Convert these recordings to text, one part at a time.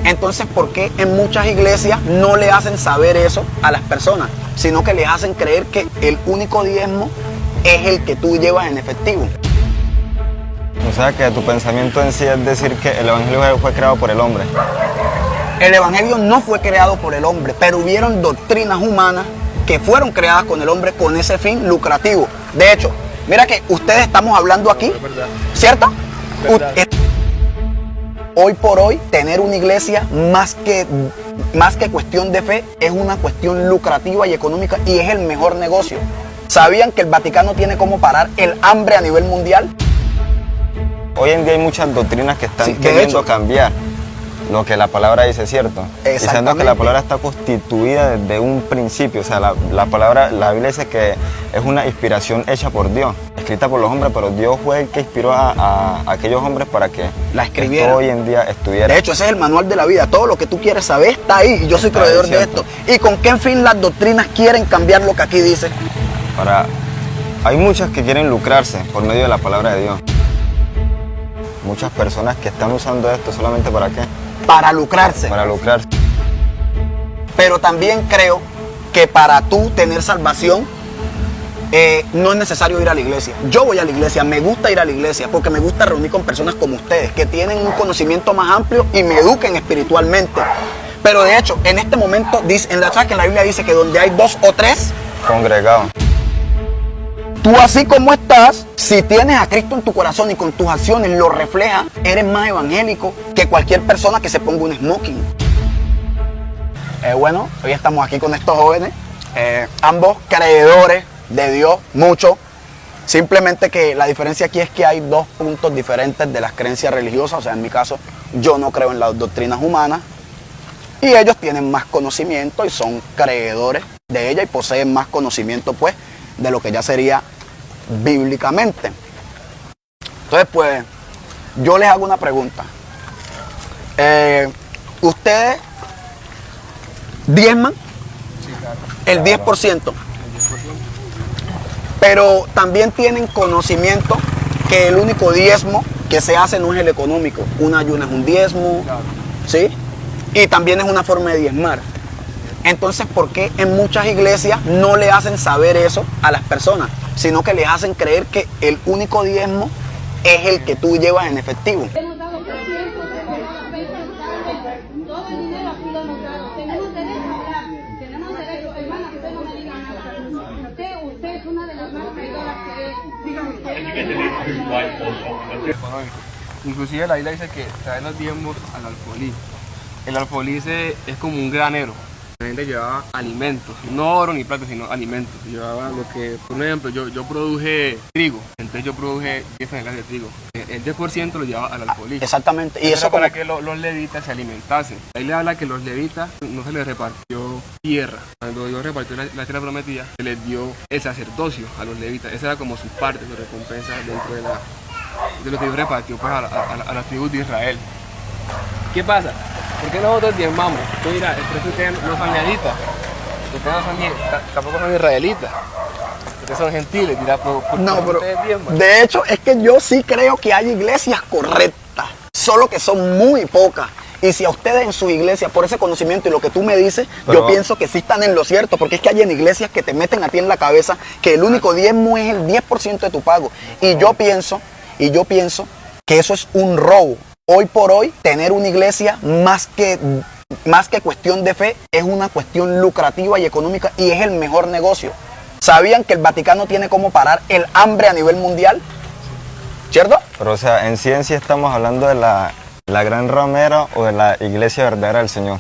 Entonces, ¿por qué en muchas iglesias no le hacen saber eso a las personas, sino que les hacen creer que el único diezmo es el que tú llevas en efectivo? O sea que tu pensamiento en sí es decir que el evangelio fue creado por el hombre. El evangelio no fue creado por el hombre, pero hubieron doctrinas humanas que fueron creadas con el hombre con ese fin lucrativo. De hecho, mira que ustedes estamos hablando aquí, ¿cierto? Hoy por hoy, tener una iglesia más que cuestión de fe es una cuestión lucrativa y económica y es el mejor negocio. ¿Sabían que el Vaticano tiene cómo parar el hambre a nivel mundial? Hoy en día hay muchas doctrinas que están queriendo cambiar lo que la palabra dice, ¿cierto? Diciendo que la palabra está constituida desde un principio. O sea, la Biblia dice que es una inspiración hecha por Dios, escrita por los hombres, pero Dios fue el que inspiró a aquellos hombres para que la escribieran. Esto hoy en día estuviera. De hecho, ese es el manual de la vida. Todo lo que tú quieres saber está ahí y yo soy creador de esto. ¿Y con qué fin las doctrinas quieren cambiar lo que aquí dice? Hay muchas que quieren lucrarse por medio de la palabra de Dios. Muchas personas que están usando esto solamente ¿para qué? Para lucrarse. Para lucrarse. Pero también creo que para tú tener salvación no es necesario ir a la iglesia. Yo voy a la iglesia, me gusta ir a la iglesia porque me gusta reunir con personas como ustedes que tienen un conocimiento más amplio y me eduquen espiritualmente. Pero de hecho, en este momento, en la Biblia dice que donde hay 2 o 3 congregados. Tú así como estás, si tienes a Cristo en tu corazón y con tus acciones lo reflejas, eres más evangélico que cualquier persona que se ponga un smoking. Bueno, hoy estamos aquí con estos jóvenes, ambos creedores de Dios, mucho. Simplemente que la diferencia aquí es que hay 2 puntos diferentes de las creencias religiosas. O sea, en mi caso, yo no creo en las doctrinas humanas y ellos tienen más conocimiento y son creedores de ella y poseen más conocimiento, pues, de lo que ya sería bíblicamente. Entonces, pues, yo les hago una pregunta. ¿Ustedes diezman? Sí, claro. El 10%. Pero también tienen conocimiento que el único diezmo que se hace no es el económico. Una ayuna es un diezmo, Claro. ¿sí? Y también es una forma de diezmar. Entonces, ¿por qué en muchas iglesias no le hacen saber eso a las personas, sino que les hacen creer que el único diezmo es el que tú llevas en efectivo? Hemos dado 300, hemos dado 20 centavos, todo el dinero aquí lo hemos dado. Tenemos derecho a hablar, tenemos derecho. Hermana, usted no me diga nada. Usted es una de las más traidoras que es. Dígame usted. Inclusive la Biblia dice que trae los diezmos al alfolí. El alfolí es como un granero. La gente llevaba alimentos, no oro ni plata, sino alimentos. Llevaba lo que, por ejemplo, yo produje trigo, entonces yo produje 10 toneladas de trigo. El 10% lo llevaba al alfolí. Exactamente. Y Eso eso para que los levitas se alimentasen. Ahí le habla que los levitas no se les repartió tierra. Cuando Dios repartió la tierra prometida, se les dio el sacerdocio a los levitas. Esa era como su parte, su recompensa dentro de lo que Dios repartió pues, a las tribus de Israel. ¿Qué pasa? ¿Por qué nosotros diezmamos? Tú dirás, ustedes no son levitas, ustedes tampoco son israelitas, ustedes son gentiles, dirás, ¿por qué no, pero ustedes diezman? de hecho es que yo sí creo que hay iglesias correctas, solo que son muy pocas. Y si a ustedes en su iglesia, por ese conocimiento y lo que tú me dices, yo pienso que sí están en lo cierto, porque es que hay en iglesias que te meten a ti en la cabeza que el único diezmo es el 10% de tu pago. Y yo pienso que eso es un robo. Hoy por hoy, tener una iglesia más que cuestión de fe es una cuestión lucrativa y económica y es el mejor negocio. ¿Sabían que el Vaticano tiene cómo parar el hambre a nivel mundial? ¿Cierto? Pero o sea, en sí estamos hablando de la gran ramera o de la iglesia verdadera del Señor.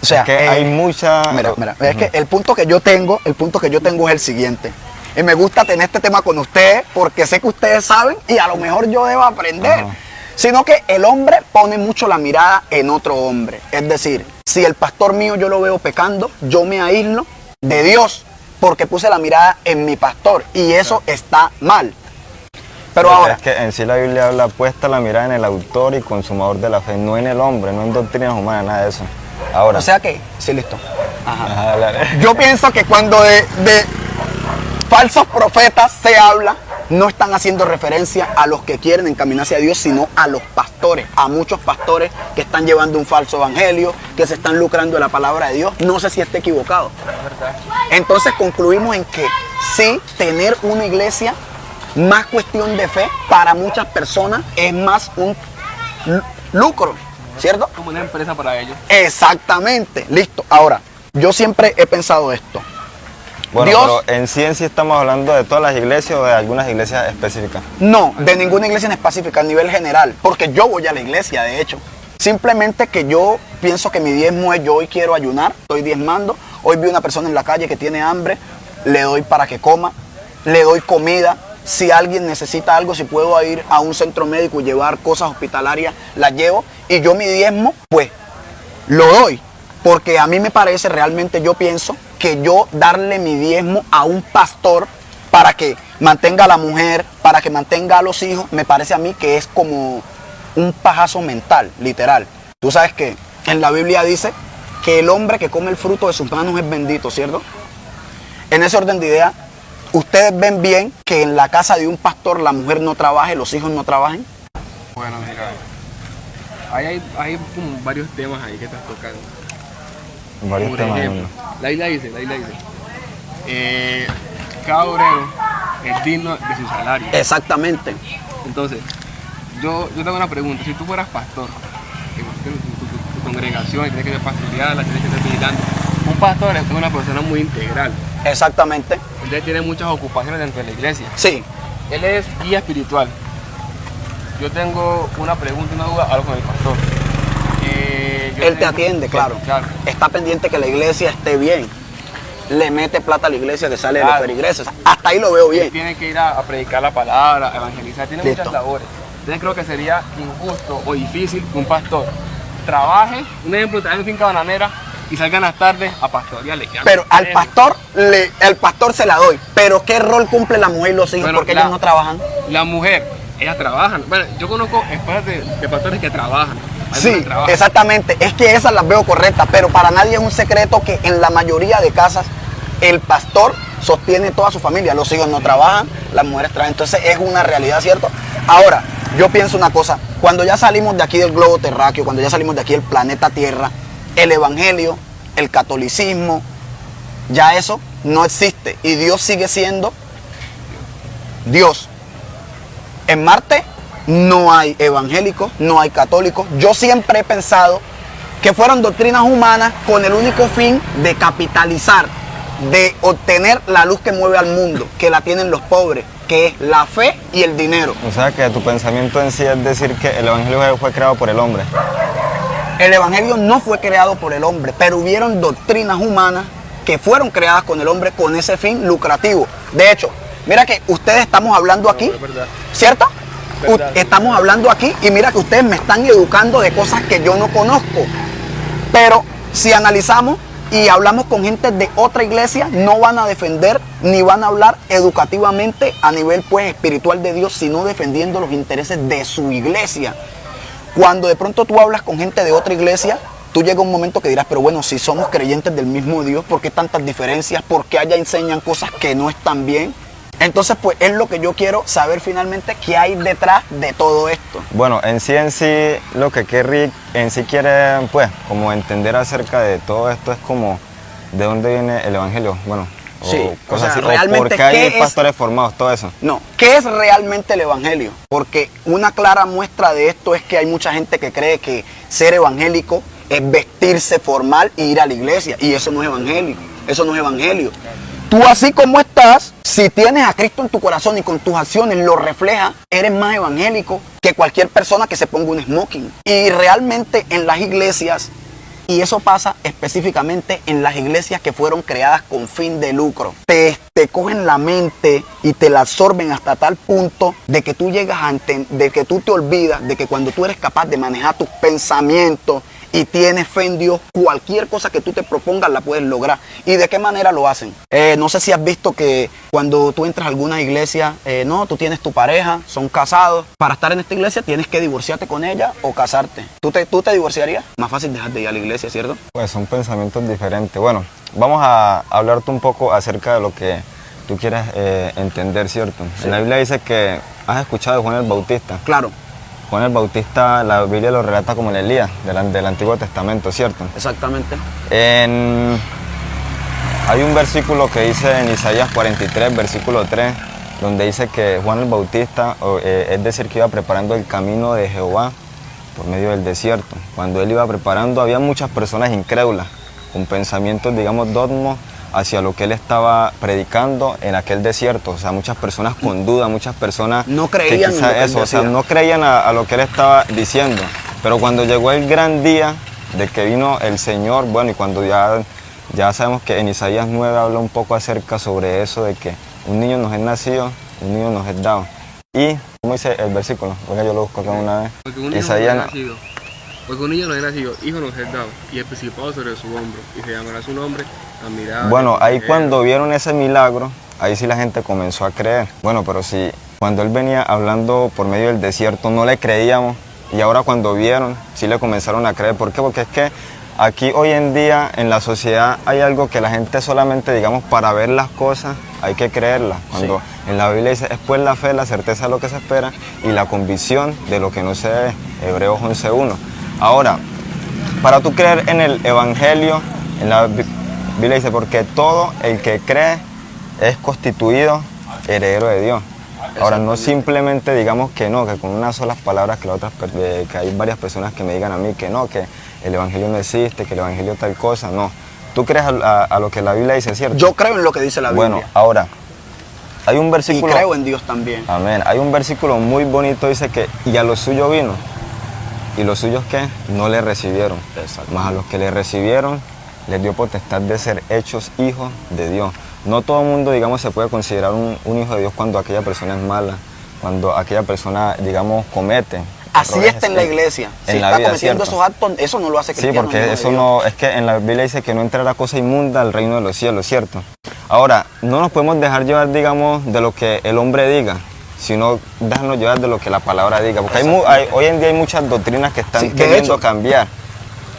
O sea, es que hay mucha... Mira, es que el punto que yo tengo es el siguiente. Y me gusta tener este tema con ustedes porque sé que ustedes saben y a lo mejor yo debo aprender. Sino que el hombre pone mucho la mirada en otro hombre. Es decir, si el pastor mío yo lo veo pecando, yo me aíslo de Dios porque puse la mirada en mi pastor y eso está mal. Pero ahora... Es que en sí la Biblia habla puesta la mirada en el autor y consumador de la fe, no en el hombre, no en doctrinas humanas, nada de eso. Ahora... O sea que... Sí, listo. Ajá, yo pienso que cuando de falsos profetas se habla, no están haciendo referencia a los que quieren encaminarse a Dios, sino a los pastores, a muchos pastores que están llevando un falso evangelio, que se están lucrando de la palabra de Dios. No sé si esté equivocado. Entonces concluimos en que sí, tener una iglesia, más cuestión de fe, para muchas personas es más un lucro, ¿cierto? Como una empresa para ellos. Exactamente, listo. Ahora, yo siempre he pensado esto. Bueno, Dios, pero en sí estamos hablando de todas las iglesias o de algunas iglesias específicas. no, de ninguna iglesia en específica, a nivel general, porque yo voy a la iglesia, de hecho. Simplemente que yo pienso que mi diezmo es, yo hoy quiero ayunar, estoy diezmando, hoy vi una persona en la calle que tiene hambre, le doy para que coma, le doy comida. Si alguien necesita algo, si puedo ir a un centro médico y llevar cosas hospitalarias, las llevo. Y yo mi diezmo, pues, lo doy. Porque a mí me parece, realmente yo pienso que yo darle mi diezmo a un pastor para que mantenga a la mujer, para que mantenga a los hijos, me parece a mí que es como un pajazo mental, literal. Tú sabes que en la Biblia dice que el hombre que come el fruto de sus manos es bendito, ¿cierto? En ese orden de idea, ¿ustedes ven bien que en la casa de un pastor la mujer no trabaje, los hijos no trabajen? Bueno, mira, hay como varios temas ahí que estás tocando. Varios Por temas. ejemplo, la isla dice, cada obrero es digno de su salario. Exactamente. Entonces, yo tengo una pregunta. Si tú fueras pastor, tu congregación, tienes que ser pastorearla, tienes que ser vigilante. Un pastor es una persona muy integral. Exactamente. Él tiene muchas ocupaciones dentro de la iglesia. Sí. Él es guía espiritual. Yo tengo una pregunta, una duda, hablo con el pastor. Él te atiende, claro. Está pendiente que la iglesia esté bien. Le mete plata a la iglesia que sale de los feligreses. Hasta ahí lo veo bien. Él tiene que ir a predicar la palabra, a evangelizar, tiene Listo. muchas labores. Entonces creo que sería injusto o difícil que un pastor trabaje, un ejemplo, trabaje en finca bananera y salgan las tardes a pastorearle. Pero al pastor se la doy. Pero ¿qué rol cumple la mujer y los hijos? Bueno, porque ellos no trabajan. La mujer, ellas trabajan. Bueno, yo conozco esposas de pastores que trabajan. Sí, exactamente. Es que esas las veo correctas, pero para nadie es un secreto que en la mayoría de casas el pastor sostiene toda su familia. Los hijos no trabajan, las mujeres trabajan. Entonces es una realidad, ¿cierto? Ahora, yo pienso una cosa. Cuando ya salimos de aquí del globo terráqueo, cuando ya salimos de aquí del planeta Tierra, el evangelio, el catolicismo, ya eso no existe. Y Dios sigue siendo Dios. En Marte no hay evangélicos, no hay católicos. Yo siempre he pensado que fueron doctrinas humanas con el único fin de capitalizar, de obtener la luz que mueve al mundo, que la tienen los pobres, que es la fe y el dinero. O sea que tu pensamiento en sí es decir que el evangelio fue creado por el hombre. El evangelio no fue creado por el hombre, pero hubieron doctrinas humanas que fueron creadas con el hombre con ese fin lucrativo. De hecho, mira que ustedes estamos hablando aquí, ¿cierto? Estamos hablando aquí y mira que ustedes me están educando de cosas que yo no conozco. Pero si analizamos y hablamos con gente de otra iglesia, no van a defender ni van a hablar educativamente a nivel pues espiritual de Dios, sino defendiendo los intereses de su iglesia. Cuando de pronto tú hablas con gente de otra iglesia, tú llega un momento que dirás, pero bueno, si somos creyentes del mismo Dios, ¿por qué tantas diferencias? ¿Por qué allá enseñan cosas que no están bien? Entonces, pues es lo que yo quiero saber finalmente, qué hay detrás de todo esto. Bueno, en sí, lo que Kerry en sí quiere, pues, como entender acerca de todo esto es como, ¿de dónde viene el evangelio? Bueno, sí, cosas o sea, así. realmente, ¿por qué hay pastores formados? Todo eso. No, ¿qué es realmente el evangelio? Porque una clara muestra de esto es que hay mucha gente que cree que ser evangélico es vestirse formal e ir a la iglesia. Y eso no es evangélico, eso no es evangelio. Tú así como estás, si tienes a Cristo en tu corazón y con tus acciones lo reflejas, eres más evangélico que cualquier persona que se ponga un smoking. Y realmente en las iglesias, y eso pasa específicamente en las iglesias que fueron creadas con fin de lucro, te cogen la mente y te la absorben hasta tal punto de que tú llegas a de que tú te olvidas de que cuando tú eres capaz de manejar tus pensamientos y tienes fe en Dios, cualquier cosa que tú te propongas la puedes lograr. ¿Y de qué manera lo hacen? No sé si has visto que cuando tú entras a alguna iglesia, no, tú tienes tu pareja, son casados. Para estar en esta iglesia tienes que divorciarte con ella o casarte. ¿Tú te divorciarías? Más fácil dejar de ir a la iglesia, ¿cierto? Pues son pensamientos diferentes. Bueno, vamos a hablarte un poco acerca de lo que tú quieres entender, ¿cierto? Sí. En la Biblia dice que has escuchado de Juan el Bautista. Claro. Juan el Bautista, la Biblia lo relata como el Elías del Antiguo Testamento, ¿cierto? Exactamente. Hay un versículo que dice en Isaías 43, versículo 3, donde dice que Juan el Bautista, es decir, que iba preparando el camino de Jehová por medio del desierto. Cuando él iba preparando, había muchas personas incrédulas, con pensamientos, digamos, dogmas hacia lo que él estaba predicando en aquel desierto. O sea, muchas personas con duda, muchas personas no creían que quizá eso, o sea, no creían a lo que él estaba diciendo. Pero cuando llegó el gran día de que vino el Señor, bueno, y cuando ya sabemos que en Isaías 9 habla un poco acerca sobre eso, de que un niño nos es nacido, un niño nos es dado. Y, ¿cómo dice el versículo? Porque yo lo busco acá una vez. Porque un niño Isaías nos es nacido, porque un niño nos es nacido, hijo nos es dado, y el principado sobre su hombro, y se llamará su nombre, admirable. Bueno, ahí cuando vieron ese milagro, ahí sí la gente comenzó a creer. Bueno, pero si cuando él venía hablando por medio del desierto no le creíamos, y ahora cuando vieron, sí le comenzaron a creer. ¿Por qué? Porque es que aquí hoy en día en la sociedad hay algo que la gente solamente, digamos, para ver las cosas hay que creerlas. Cuando en la Biblia dice, es pues la fe, la certeza de lo que se espera y la convicción de lo que no se ve. Hebreos 11:1. Ahora, para tú creer en el Evangelio, en la Biblia dice, porque todo el que cree es constituido heredero de Dios. Ahora, no simplemente digamos que no, que con unas solas palabras que hay varias personas que me digan a mí que no, que el Evangelio no existe, que el Evangelio tal cosa, no. ¿Tú crees a lo que la Biblia dice, cierto? Yo creo en lo que dice la Biblia. Bueno, ahora, hay un versículo... Y creo en Dios también. Amén. Hay un versículo muy bonito, dice que, y a lo suyo vino, y los suyos que no le recibieron. Mas a los que le recibieron, les dio potestad de ser hechos hijos de Dios. No todo el mundo, digamos, se puede considerar un hijo de Dios cuando aquella persona es mala, cuando aquella persona, digamos, comete. Así está en la iglesia. Si está cometiendo esos actos, eso no lo hace cristiano. Sí, porque eso no, es que en la Biblia dice que no entrará cosa inmunda al reino de los cielos, ¿cierto? Ahora, no nos podemos dejar llevar, digamos, de lo que el hombre diga, sino dejarnos llevar de lo que la palabra diga. Porque hoy en día hay muchas doctrinas que están queriendo cambiar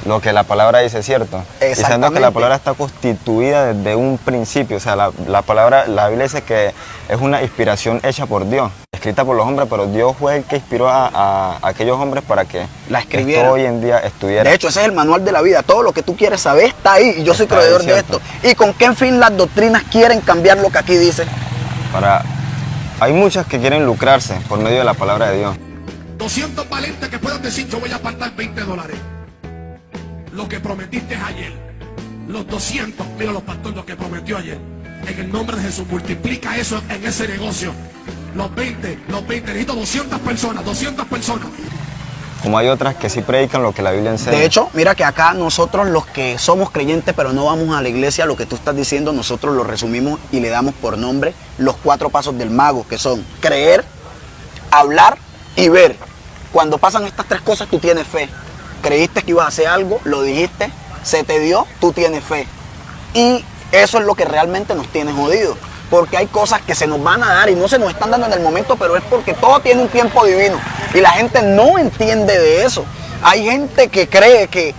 lo que la palabra dice, ¿cierto? Diciendo que la palabra está constituida desde un principio. O sea, la Biblia dice que es una inspiración hecha por Dios, escrita por los hombres, pero Dios fue el que inspiró a aquellos hombres para que la escribieran. Esto hoy en día estuviera. De hecho, ese es el manual de la vida. Todo lo que tú quieres saber está ahí, y yo soy creador de esto. ¿Y con qué fin las doctrinas quieren cambiar lo que aquí dice? Hay muchas que quieren lucrarse por medio de la palabra de Dios. 200 valientes que puedan decir, yo voy a apartar $20. Lo que prometiste ayer, los 200, mira los pastores, lo que prometió ayer, en el nombre de Jesús, multiplica eso en ese negocio. Los 20, necesito 200 personas. Como hay otras que sí predican lo que la Biblia enseña. De hecho, mira que acá nosotros los que somos creyentes pero no vamos a la iglesia, lo que tú estás diciendo, nosotros lo resumimos y le damos por nombre los 4 pasos del mago, que son creer, hablar y ver. Cuando pasan estas 3 cosas, tú tienes fe. Creíste que ibas a hacer algo, lo dijiste, se te dio, tú tienes fe. Y eso es lo que realmente nos tiene jodidos. Porque hay cosas que se nos van a dar y no se nos están dando en el momento, pero es porque todo tiene un tiempo divino. Y la gente no entiende de eso. Hay gente que cree que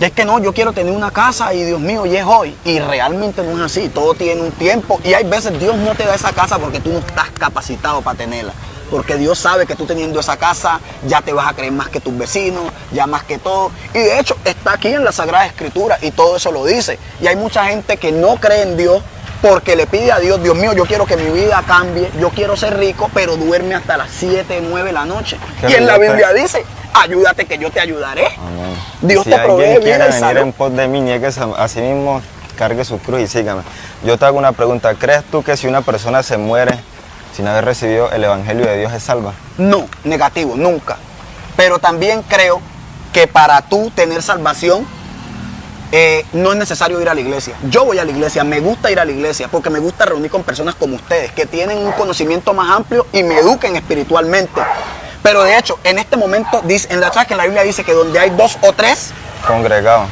es que no, yo quiero tener una casa y Dios mío, y es hoy. Y realmente no es así, todo tiene un tiempo. Y hay veces Dios no te da esa casa porque tú no estás capacitado para tenerla. Porque Dios sabe que tú teniendo esa casa ya te vas a creer más que tus vecinos, ya más que todo. Y de hecho está aquí en la Sagrada Escritura y todo eso lo dice. Y hay mucha gente que no cree en Dios porque le pide a Dios, Dios mío, yo quiero que mi vida cambie, yo quiero ser rico, pero duerme hasta las 7, 9 de la noche. Y en la Biblia dice, ayúdate que yo te ayudaré. Amén. Dios te provee vida y salud. Venir en pos de mí, niegues a sí mismo, cargue su cruz y sígame. Yo te hago una pregunta, ¿crees tú que si una persona se muere sin haber recibido el Evangelio de Dios es salva? No, negativo, nunca. Pero también creo que para tú tener salvación no es necesario ir a la iglesia. Yo voy a la iglesia, me gusta ir a la iglesia porque me gusta reunir con personas como ustedes que tienen un conocimiento más amplio y me eduquen espiritualmente. Pero de hecho, en este momento, dice, en la Biblia dice que donde hay 2 o 3 congregados.